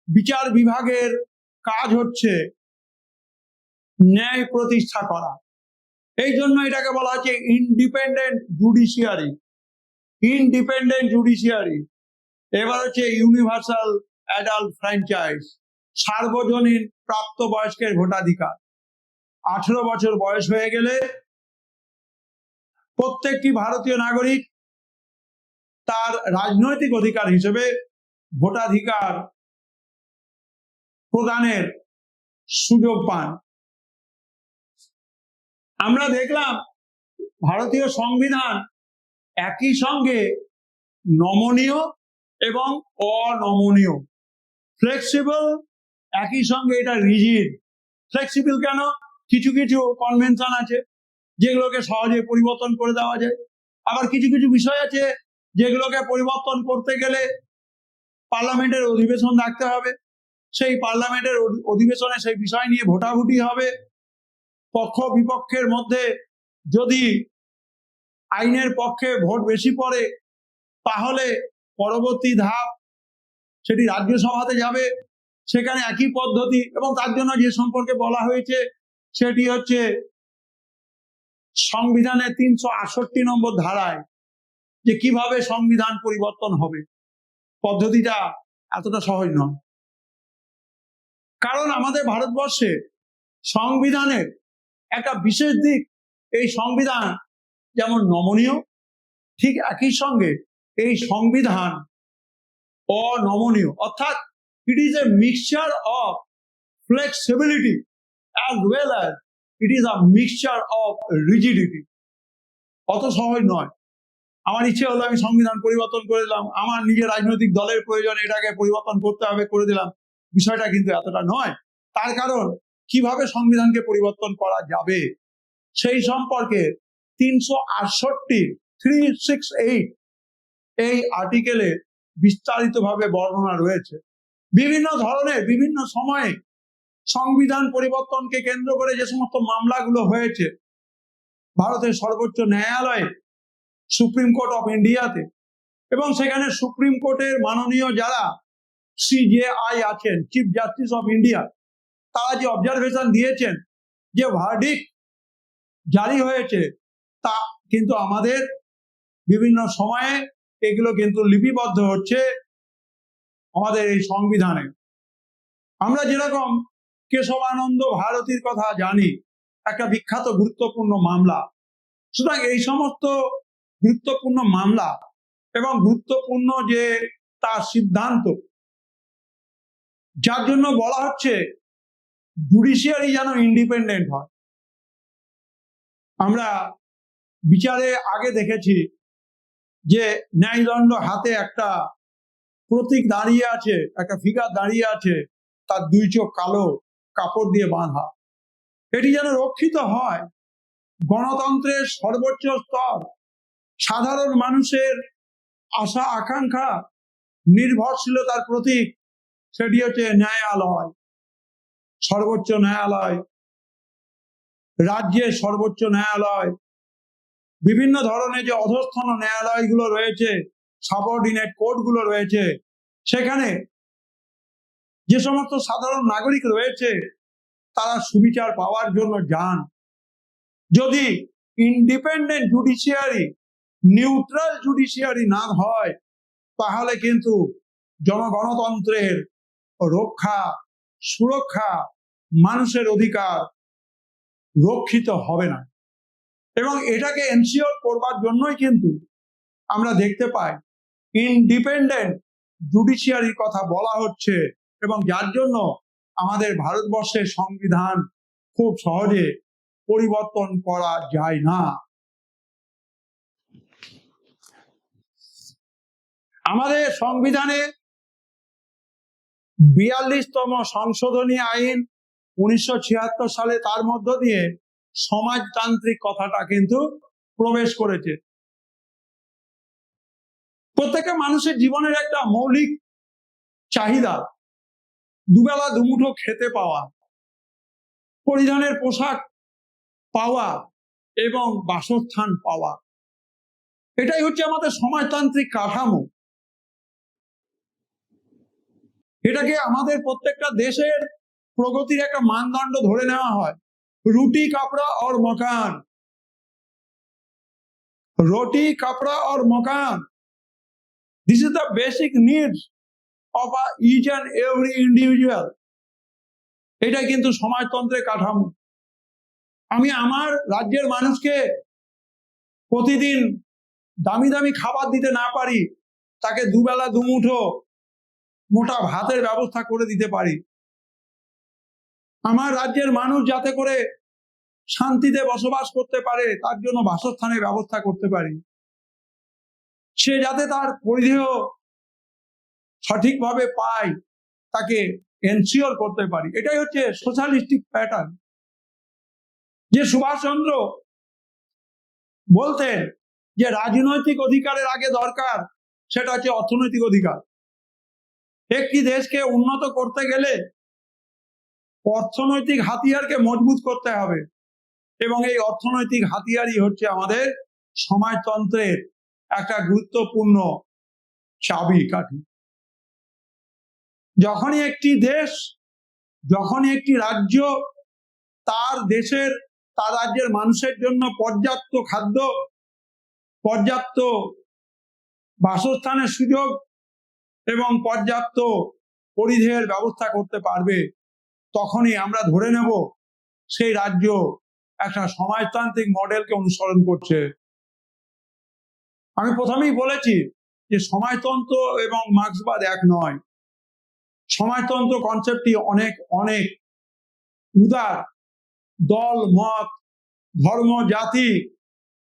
বিচার বিভাগের কাজ হচ্ছে ন্যায় প্রতিষ্ঠা করা। এই জন্য এটাকে বলা হচ্ছে ইন্ডিপেন্ডেন্ট জুডিশিয়ারি, ইন্ডিপেন্ডেন্ট জুডিশিয়ারি। এবার হচ্ছে ইউনিভার্সাল অ্যাডাল্ট ফ্র্যাঞ্চাইজ, সার্বজনীন প্রাপ্তবয়স্কের ভোটাধিকার। 18 বছর বয়স হয়ে গেলে প্রত্যেকটি ভারতীয় নাগরিক তার রাজনৈতিক অধিকার হিসেবে ভোটাধিকার প্রদানের সুযোগ পান। আমরা দেখলাম ভারতীয় সংবিধান একই সঙ্গে নমনীয় এবং অনমনীয়, ফ্লেক্সিবল, একই সঙ্গে এটা রিজিড। ফ্লেক্সিবল কেন? কিছু কিছু কনভেনশন আছে যেগুলোকে সহজে পরিবর্তন করে দেওয়া যায়, আবার কিছু কিছু বিষয় আছে যেগুলোকে পরিবর্তন করতে গেলে পার্লামেন্টের অধিবেশন রাখতে হবে। সেই পার্লামেন্টের অধিবেশনে সেই বিষয় নিয়ে ভোটাভুটি হবে। পক্ষ বিপক্ষের মধ্যে যদি আইনের পক্ষে ভোট বেশি পড়ে তাহলে পরবর্তী ধাপ সেটি রাজ্যসভাতে যাবে, সেখানে একই পদ্ধতি। এবং তার জন্য যে সম্পর্কে বলা হয়েছে সেটি হচ্ছে সংবিধানের 368 নম্বর ধারায় যে কিভাবে সংবিধান পরিবর্তন হবে। পদ্ধতিটা এতটা সহজ নয়, কারণ আমাদের ভারতবর্ষে সংবিধানের একটা বিশেষ দিক, এই সংবিধান যেমন নমনীয়, ঠিক একই সঙ্গে এই সংবিধান অনমনীয়, অর্থাৎ it is a mixture of flexibility as well as it is a mixture of rigidity. অত সহজ নয়। আমার ইচ্ছে হলো আমি সংবিধান পরিবর্তন করে দিলাম, আমার নিজের রাজনৈতিক দলের প্রয়োজন, এটাকে পরিবর্তন করতে হবে, করে দিলাম। বিষয়টা কিন্তু এতটা নয়। তার কারণ কিভাবে সংবিধানকে পরিবর্তন করা যাবে সেই সম্পর্কে 368 এই আর্টিকেলে বিস্তারিতভাবে বর্ণনা রয়েছে। বিভিন্ন ধরনের বিভিন্ন সময়ে সংবিধান পরিবর্তনকে কেন্দ্র করে যে সমস্ত মামলাগুলো হয়েছে ভারতের সর্বোচ্চ ন্যায়ালয়ে, সুপ্রিম কোর্ট অফ ইন্ডিয়াতে, এবং সেখানে সুপ্রিম কোর্টের মাননীয় যারা CJI আছেন, চিফ জাস্টিস অফ ইন্ডিয়া, তারা যে অবজারভেশন দিয়েছেন, যে ভার্ডিক্ট জারি হয়েছে, তা কিন্তু আমাদের বিভিন্ন সময়ে এগুলো কিন্তু লিপিবদ্ধ হচ্ছে আমাদের এই সংবিধানে। আমরা যেরকম কেশবানন্দ ভারতীর কথা জানি, একটা বিখ্যাত গুরুত্বপূর্ণ মামলা। সুতরাং এই সমস্ত গুরুত্বপূর্ণ মামলা এবং গুরুত্বপূর্ণ যে তার সিদ্ধান্ত, যার জন্য বলা হচ্ছে জুডিশিয়ারি যেন ইন্ডিপেন্ডেন্ট হয়। আমরা বিচারে আগে দেখেছি যে ন্যায়দণ্ড হাতে একটা প্রতীক দাঁড়িয়ে আছে, একটা ফিগার দাঁড়িয়ে আছে, তার দুই চোখ কালো, কাপড় দিয়ে বাঁধা। এটি যেন রক্ষিত হয়। গণতন্ত্রের সর্বোচ্চ স্তর, সাধারণ মানুষের আশা আকাঙ্ক্ষা, নির্ভরশীলতার প্রতীক, সেটি হচ্ছে ন্যায়ালয়, সর্বোচ্চ ন্যায়ালয়, রাজ্যের সর্বোচ্চ ন্যায়ালয়। বিভিন্ন ধরনের যে অধস্থন ন্যায়ালয়গুলো রয়েছে, সাবঅর্ডিনেট কোর্টগুলো রয়েছে, সেখানে যে সমস্ত সাধারণ নাগরিক রয়েছে তারা সুবিচার পাওয়ার জন্য যান। যদি ইন্ডিপেন্ডেন্ট জুডিশিয়ারি, নিউট্রাল জুডিশিয়ারি না হয়, তাহলে কিন্তু জনগণতন্ত্রের রক্ষা, সুরক্ষা, মানুষের অধিকার রক্ষিত হবে না। এবং এটাকে এনশিওর করবার জন্যই কিন্তু আমরা দেখতে পাই ইন্ডিপেন্ডেন্ট জুডিশিয়ারির কথা বলা হচ্ছে, এবং যার জন্য আমাদের ভারতবর্ষের সংবিধান খুব সহজে পরিবর্তন করা যায় না। আমাদের সংবিধানে 42তম সংশোধনী আইন 1976 সালে, তার মধ্য দিয়ে সমাজতান্ত্রিক কথাটা কিন্তু প্রবেশ করেছে। প্রত্যেকটা মানুষের জীবনের একটা মৌলিক চাহিদা, দুবেলা দুমুঠো খেতে পাওয়া, পরিধানের পোশাক পাওয়া এবং বাসস্থান পাওয়া, এটাই হচ্ছে আমাদের সমাজতান্ত্রিক কাঠামো। এটাকে আমাদের প্রত্যেকটা দেশের প্রগতির একটা মানদণ্ড ধরে নেওয়া হয়। রুটি কাপড়া और मकान, रोटी कपड़ा और मकान, this is the basic needs of each and every individual. এটা কিন্তু সমাজতন্ত্রের কাঠামো। আমি আমার রাজ্যের মানুষকে প্রতিদিন দামি দামি খাবার দিতে না পারি, তাকে দুবেলা দুমুঠো মোটা ভাতের ব্যবস্থা করে দিতে পারি। আমার রাজ্যের মানুষ যাতে করে শান্তিতে বসবাস করতে পারে, তার জন্য বাসস্থানের ব্যবস্থা করতে পারি। সে যাতে তার পরিধেয় সঠিকভাবে পায়, তাকে এনশিওর করতে পারি। এটাই হচ্ছে সোশ্যালিস্টিক প্যাটার্ন। যে সুভাষচন্দ্র বলতেন যে রাজনৈতিক অধিকারের আগে দরকার, সেটা হচ্ছে অর্থনৈতিক অধিকার। একটি দেশকে উন্নত করতে গেলে অর্থনৈতিক হাতিয়ারকে মজবুত করতে হবে, এবং এই অর্থনৈতিক হাতিয়ারই হচ্ছে আমাদের সমাজতন্ত্রের একটা গুরুত্বপূর্ণ চাবিকাঠি। যখনই একটি দেশ, যখনই একটি রাজ্য তার দেশের, তার রাজ্যের মানুষের জন্য পর্যাপ্ত খাদ্য, পর্যাপ্ত বাসস্থানের সুযোগ এবং পর্যাপ্ত পরিধেয়ের ব্যবস্থা করতে পারবে, তখনই আমরা ধরে নেব সেই রাজ্য একটা সমাজতান্ত্রিক মডেলকে অনুসরণ করছে। আমি প্রথমেই বলেছি যে সমাজতন্ত্র এবং মার্ক্সবাদ এক নয়। সমাজতন্ত্র কনসেপ্টটি অনেক অনেক উদার, দল মত ধর্ম জাতি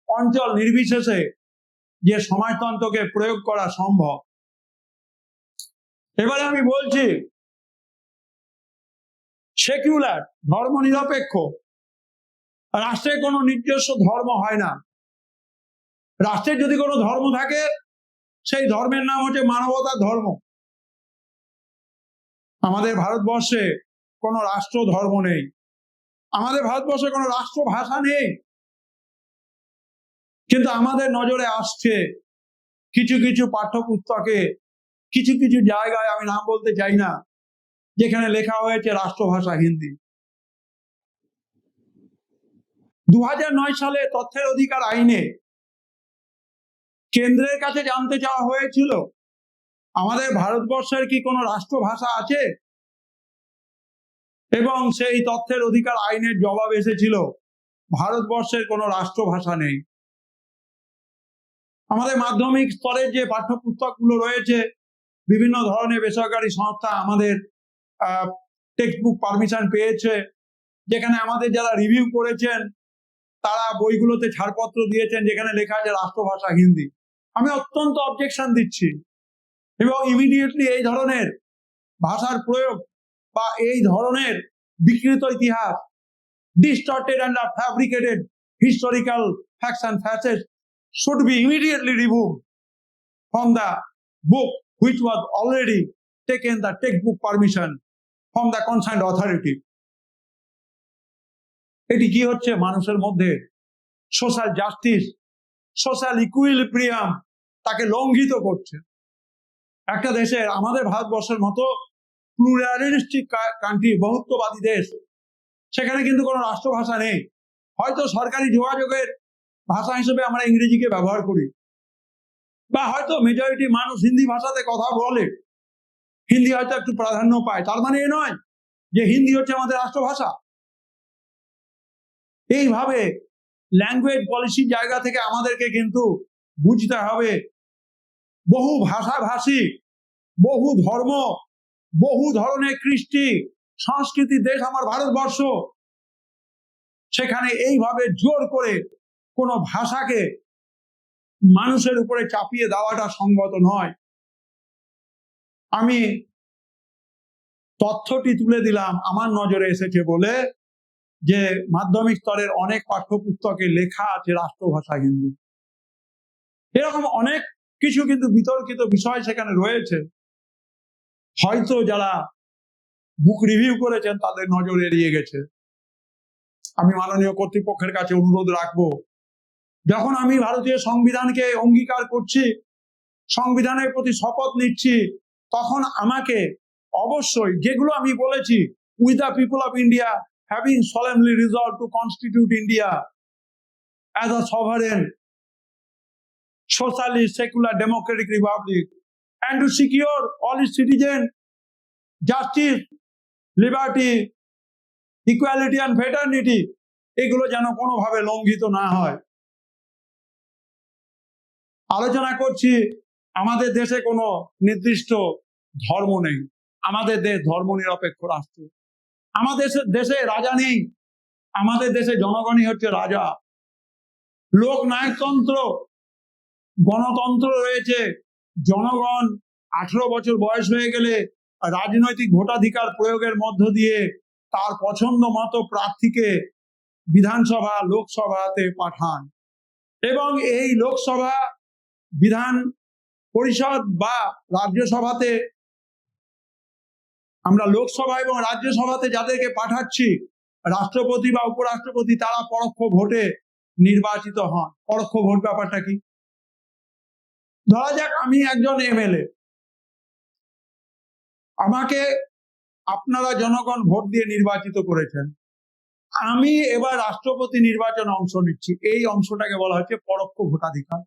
অঞ্চল নির্বিশেষে যে সমাজতন্ত্রকে প্রয়োগ করা সম্ভব। এবারে আমি বলছি সেকুলার ধর্ম নিরপেক্ষ রাষ্ট্রের কোনো নিজস্ব ধর্ম হয় না। রাষ্ট্রের যদি কোনো ধর্ম থাকে সেই ধর্মের নাম হচ্ছে মানবতার ধর্ম। আমাদের ভারতবর্ষে কোনো রাষ্ট্র ধর্ম নেই, আমাদের ভারতবর্ষে কোনো রাষ্ট্র ভাষা নেই, কিন্তু আমাদের নজরে আসছে কিছু কিছু পাঠ্যপুস্তকে কিছু কিছু জায়গায়, আমি নাম বলতে চাই না, যেখানে লেখা হয়েছে রাষ্ট্রভাষা হিন্দি। 2009 সালে তথ্যের অধিকার আইনে কেন্দ্রের কাছে জানতে চাওয়া হয়েছিল আমাদের ভারতবর্ষের কি কোনো রাষ্ট্রভাষা আছে, এবং সেই তথ্যের অধিকার আইনের জবাব এসেছিল ভারতবর্ষের কোনো রাষ্ট্রভাষা নেই। আমাদের মাধ্যমিক স্তরের যে পাঠ্যপুস্তকগুলো রয়েছে, বিভিন্ন ধরনের বেসরকারি সংস্থা আমাদের টেক্সট বুক পারমিশন পেয়েছে, যেখানে আমাদের যারা রিভিউ করেছেন তারা বইগুলোতে ছাড়পত্র দিয়েছেন যেখানে লেখা আছে রাষ্ট্রভাষা হিন্দি। আমি অত্যন্ত অবজেকশন দিচ্ছি এবং ইমিডিয়েটলি এই ধরনের ভাষার প্রয়োগ বা এই ধরনের বিকৃত ইতিহাস, distorted and fabricated historical facts and facets should be immediately removed from the book which was already taken the textbook permission from the concerned authority. এটি কি হচ্ছে? মানুষের মধ্যে সোশ্যাল জাস্টিস, সোশ্যাল ইকুইলিব্রিয়াম তাকে লঙ্ঘিত করছে। একটা দেশের, আমাদের ভারতবর্ষের মতো প্লুরালিস্টিক কান্ট্রি, বহুত্ববাদী দেশ, সেখানে কিন্তু কোনো রাষ্ট্রভাষা নেই। হয়তো সরকারি যোগাযোগের ভাষা হিসেবে আমরা ইংরেজিকে ব্যবহার করি, বা হয়তো মেজরিটি মানুষ হিন্দি ভাষাতে কথা বলে, হিন্দি হয়তো একটু প্রাধান্য পায়। তার মানে এ নয় যে হিন্দি হচ্ছে আমাদের রাষ্ট্রভাষা। এইভাবে ল্যাঙ্গুয়েজ পলিসির জায়গা থেকে আমাদেরকে কিন্তু বুঝতে হবে বহু ভাষাভাষী, বহু ধর্ম, বহু ধরনের কৃষ্টি সংস্কৃতির দেশ আমার ভারতবর্ষ। সেখানে এইভাবে জোর করে কোনো ভাষাকে মানুষের উপরে চাপিয়ে দেওয়াটা সঙ্গত নয়। আমি তথ্যটি তুলে দিলাম আমার নজরে এসেছে বলে যে মাধ্যমিক স্তরের অনেক পাঠ্যপুস্তকে লেখা আছে রাষ্ট্রভাষা হিন্দি। এরকম অনেক কিছু কিন্তু বিতর্কিত বিষয় সেখানে রয়েছে, হয়তো যারা বুক রিভিউ করেছেন তাদের নজর এড়িয়ে গেছে। আমি মাননীয় কর্তৃপক্ষের কাছে অনুরোধ রাখবো, যখন আমি ভারতীয় সংবিধানকে অঙ্গীকার করছি, সংবিধানের প্রতি শপথ নিচ্ছি, তখন আমাকে অবশ্যই যেগুলো আমি বলেছি, with the people of India having solemnly resolved to constitute India as a sovereign socialist secular democratic republic and to secure all its citizens justice, liberty, equality and fraternity, এগুলো যেন কোনোভাবে লঙ্ঘিত না হয়। আলোচনা করছি আমাদের দেশে কোনো নির্দিষ্ট ধর্ম নেই, আমাদের দেশ ধর্ম নিরপেক্ষ রাষ্ট্র। আমাদের দেশে রাজা নেই, আমাদের দেশে জনগণই হচ্ছে রাজা। লোকনায়কতন্ত্র, গণতন্ত্র রয়েছে। জনগণ 18 বছর বয়স হয়ে গেলে রাজনৈতিক ভোটাধিকার প্রয়োগের মধ্য দিয়ে তার পছন্দ মতো প্রার্থীকে বিধানসভা লোকসভাতে পাঠান, এবং এই লোকসভা, বিধান পরিষদ বা রাজ্যসভাতে, আমরা লোকসভা এবং রাজ্যসভাতে যাদেরকে পাঠাচ্ছি, রাষ্ট্রপতি বা উপরাষ্ট্রপতি, তারা পরোক্ষ ভোটে নির্বাচিত হন। পরোক্ষ ভোট ব্যাপারটা কি? ধরা যাক আমি একজন এমএলএ, আমাকে আপনারা জনগণ ভোট দিয়ে নির্বাচিত করেছেন, আমি এবার রাষ্ট্রপতি নির্বাচনে অংশ নিচ্ছি। এই অংশটাকে বলা হচ্ছে পরোক্ষ ভোটাধিকার,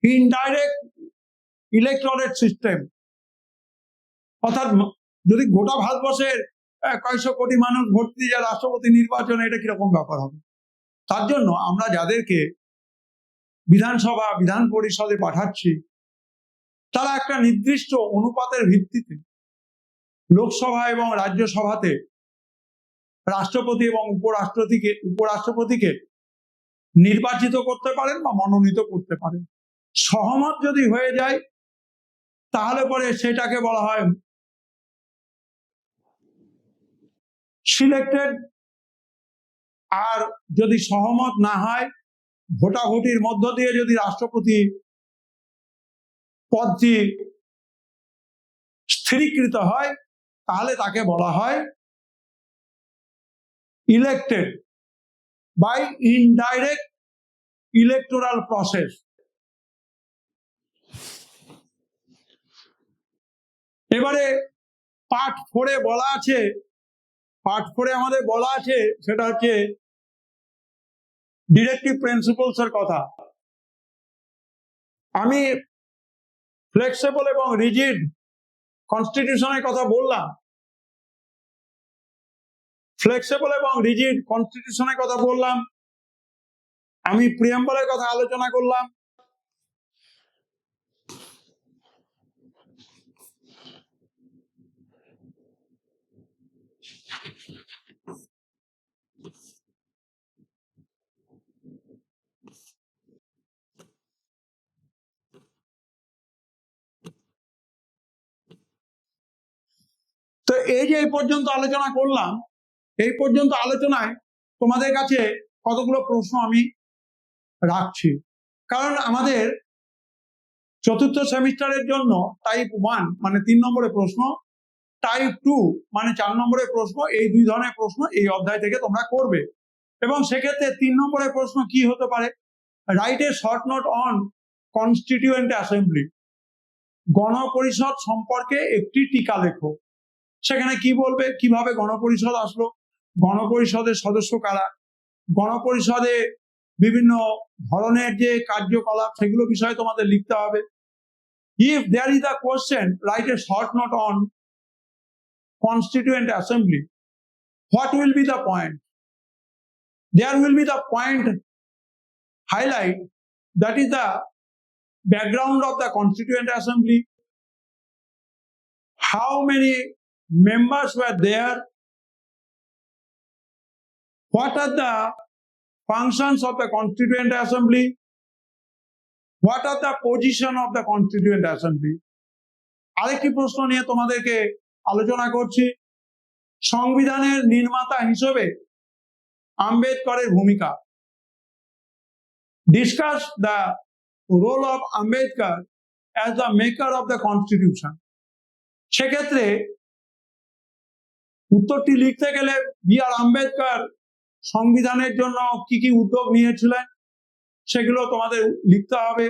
ইনডাইরেক্ট ইলেকটরেট সিস্টেম। অর্থাৎ যদি গোটা ভারতবর্ষের কয়েকশো কোটি মানুষ ভোট দিয়ে রাষ্ট্রপতি নির্বাচন, এটা কিরকম ব্যাপার হবে? তার জন্য আমরা যাদেরকে বিধানসভা বিধান পরিষদে পাঠাচ্ছি তারা একটা নির্দিষ্ট অনুপাতের ভিত্তিতে লোকসভা এবং রাজ্যসভাতে রাষ্ট্রপতি এবং উপরাষ্ট্রপতিকে নির্বাচিত করতে পারেন বা মনোনীত করতে পারেন। সহমত যদি হয়ে যায় তাহলে পরে সেটাকে বলা হয় সিলেক্টেড। আর যদি সহমত না হয়, ভোটাভুটির মধ্য দিয়ে যদি রাষ্ট্রপতি পদটি স্থিরীকৃত হয় তাহলে তাকে বলা হয় elected by indirect electoral process. এবারে পার্ট 4-এ বলা আছে, পার্ট 4-এ আমাদের বলা আছে, সেটা হচ্ছে ডিরেক্টিভ প্রিন্সিপলস এর কথা। আমি ফ্লেক্সিবল এবং রিজিড কনস্টিটিউশনের কথা বললাম, ফ্লেক্সিবল এবং রিজিড কনস্টিটিউশনের কথা বললাম, আমি প্রিয়াম্বলের কথা আলোচনা করলাম। তো এই যে এই পর্যন্ত আলোচনা করলাম, এই পর্যন্ত আলোচনায় তোমাদের কাছে কতগুলো প্রশ্ন আমি রাখছি, কারণ আমাদের চতুর্থ সেমিস্টারের জন্য টাইপ 1 মানে 3 নম্বরের প্রশ্ন, টাইপ 2 মানে 4 নম্বরের প্রশ্ন, এই দুই ধরনের প্রশ্ন এই অধ্যায় থেকে তোমরা করবে। এবং সেক্ষেত্রে 3 নম্বরের প্রশ্ন কি হতে পারে? Write a short note on constituent assembly, গণপরিষদ সম্পর্কে একটি টিকা লেখো। সেখানে কি বলবে, কিভাবে গণপরিষদ আসলো, গণপরিষদের সদস্য কারা, গণপরিষদে বিভিন্ন ধরনের যে কার্যকলাপ সেগুলো বিষয়ে তোমাদের লিখতে হবে। If there is a question, write a short note on constituent assembly, what will be the point? There will be the point highlight, that is the background of the constituent assembly, how many members were there, what are the functions of the constituent assembly, what are the position of the constituent assembly। আরেকটি প্রশ্ন নিয়ে তোমাদেরকে আলোচনা করছি, সংবিধানের নির্মাতা হিসেবে আম্বেদকরের ভূমিকা। Discuss the role of Ambedkar as the maker of the constitution. সেক্ষেত্রে উত্তরটি লিখতে গেলে বি আর আম্বেদকর সংবিধানের জন্য কি কি উদ্যোগ নিয়েছিলেন সেগুলো তোমাদের লিখতে হবে।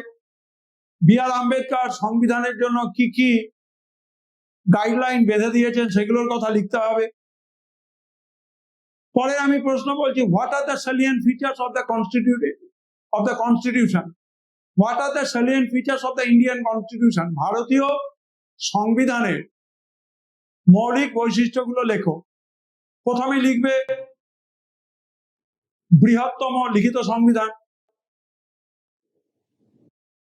বি আর আম্বেদকর সংবিধানের জন্য কি কি গাইডলাইন বেঁধে দিয়েছেন সেগুলোর কথা লিখতে হবে। পরে আমি প্রশ্ন বলছি, what are the salient features of the constitution, what are the salient features of the Indian constitution, ভারতীয় সংবিধানের মৌলিক বৈশিষ্ট্যগুলো লেখো। প্রথমে লিখবে বৃহত্তম লিখিত সংবিধান,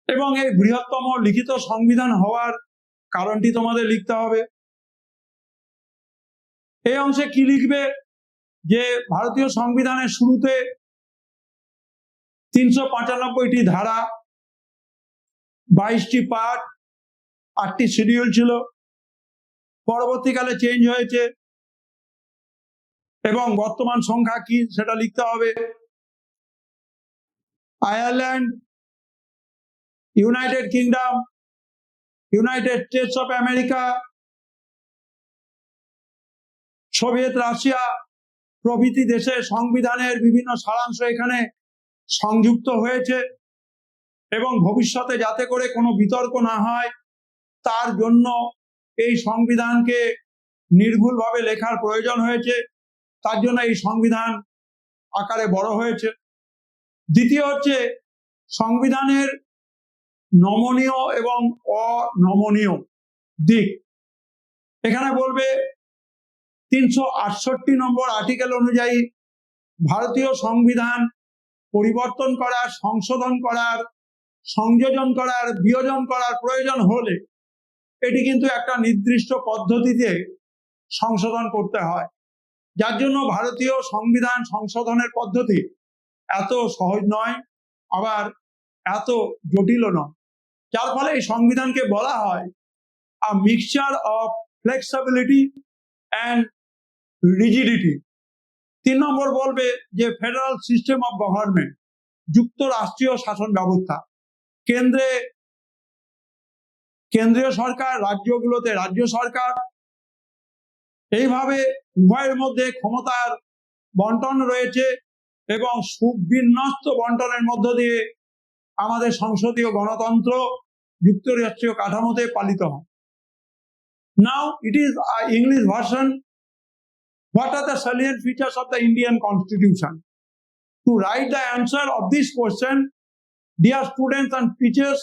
এবং এই বৃহত্তম লিখিত সংবিধান হওয়ার কারণটি তোমাদের লিখতে হবে। এই অংশে কি লিখবে, যে ভারতীয় সংবিধানের শুরুতে 395টি ধারা, 22টি পার্ট, 8টি শিডিউল ছিল, পরবর্তীকালে চেঞ্জ হয়েছে এবং বর্তমান সংখ্যা কি সেটা লিখতে হবে। Ireland, United kingdom, United states of America, Soviet Russia প্রভৃতি দেশের সংবিধানের বিভিন্ন সারাংশ এখানে সংযুক্ত হয়েছে, এবং ভবিষ্যতে যাতে করে কোনো বিতর্ক না হয় তার জন্য এই সংবিধানকে নির্ভুলভাবে লেখার প্রয়োজন হয়েছে, তার জন্য এই সংবিধান আকারে বড় হয়েছে। দ্বিতীয় হচ্ছে সংবিধানের নমনীয় এবং অনমনীয় দিক। এখানে বলবে 368 নম্বর আর্টিকেল অনুযায়ী ভারতীয় সংবিধান পরিবর্তন করার, সংশোধন করার, সংযোজন করার, বিয়োজন করার প্রয়োজন হলে এটি কিন্তু একটা নির্দিষ্ট পদ্ধতিতে সংশোধন করতে হয়, যার জন্য ভারতীয় সংবিধান সংশোধনের পদ্ধতি এত সহজ নয়, আবার এত জটিলও নয়, যার ফলে এই সংবিধানকে বলা হয় a mixture of flexibility and rigidity. 3 নম্বর বলবে যে ফেডারেল সিস্টেম অফ গভর্নমেন্ট, যুক্তরাষ্ট্রীয় শাসন ব্যবস্থা। কেন্দ্রীয় সরকার, রাজ্যগুলোতে রাজ্য সরকার, এইভাবে উভয়ের মধ্যে ক্ষমতার বন্টন রয়েছে এবং সুবিন্যস্ত বন্টনের মধ্য দিয়ে আমাদের সংসদীয় গণতন্ত্র যুক্তরাষ্ট্রীয় কাঠামোতে পালিত হয়। Now it is an English version. What are the salient features of the Indian Constitution? To write the answer of this question, dear students and teachers,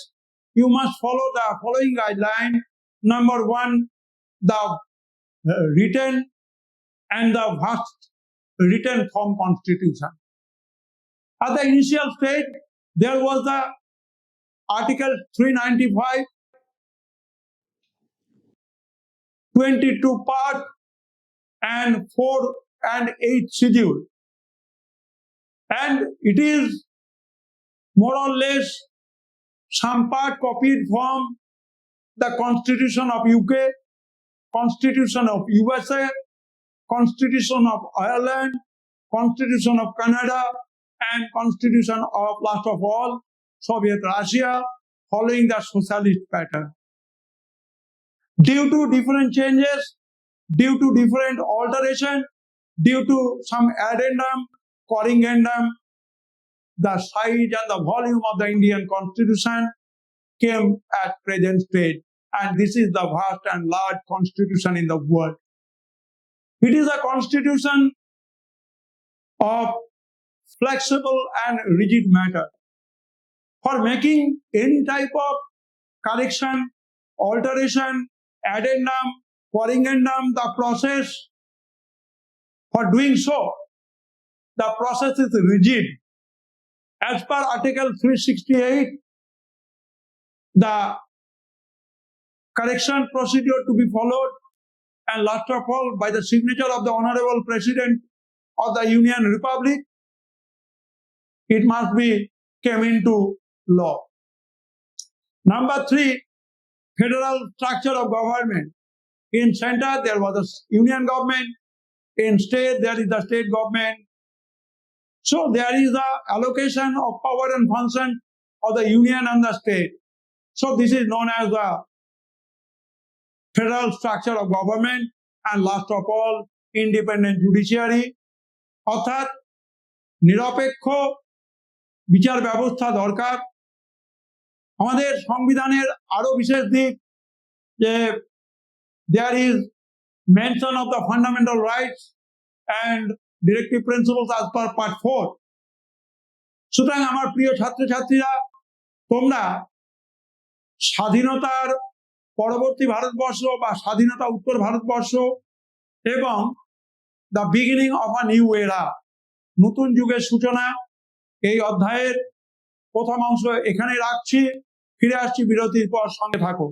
you must follow the following guideline. Number 1, the written and the vast written form Constitution. At the initial stage, there was the Article 395, 22 part and 4 and 8 schedule, and it is more or less some part copied from the Constitution of UK, Constitution of USA, Constitution of Ireland, Constitution of Canada, and Constitution of, last of all, Soviet Russia, following the socialist pattern. Due to different changes, due to different alteration, due to some addendum, corrigendum, the size and the volume of the Indian Constitution came at present stage, and this is the vast and large constitution in the world. It is a constitution of flexible and rigid matter. For making any type of correction, alteration, addendum, corrigendum, the process for doing so, the process is rigid. As per Article 368, the correction procedure to be followed, and last of all, by the signature of the Honorable President of the Union Republic, it must be came into law. Number 3, federal structure of government. In center, there was a union government. In state, there is the state government. So there is the allocation of power and function of the union and the state. So this is known as the federal structure of government, and last of all, independent judiciary, অর্থাৎ নিরপেক্ষ বিচার ব্যবস্থা দরকার। আমাদের সংবিধানের আরো বিশেষ দিক যে there is mention of the fundamental rights and directive principles as per part 4. সুতরাং আমার প্রিয় ছাত্রছাত্রীরা, তোমরা স্বাধীনতার পরবর্তী ভারতবর্ষ বা স্বাধীনতা উত্তর ভারতবর্ষ এবং the beginning of a new এরা, নতুন যুগের সূচনা, এই অধ্যায়ের প্রথম অংশ এখানে রাখছি। ফিরে আসছি বিরতির পর, সঙ্গে থাকো।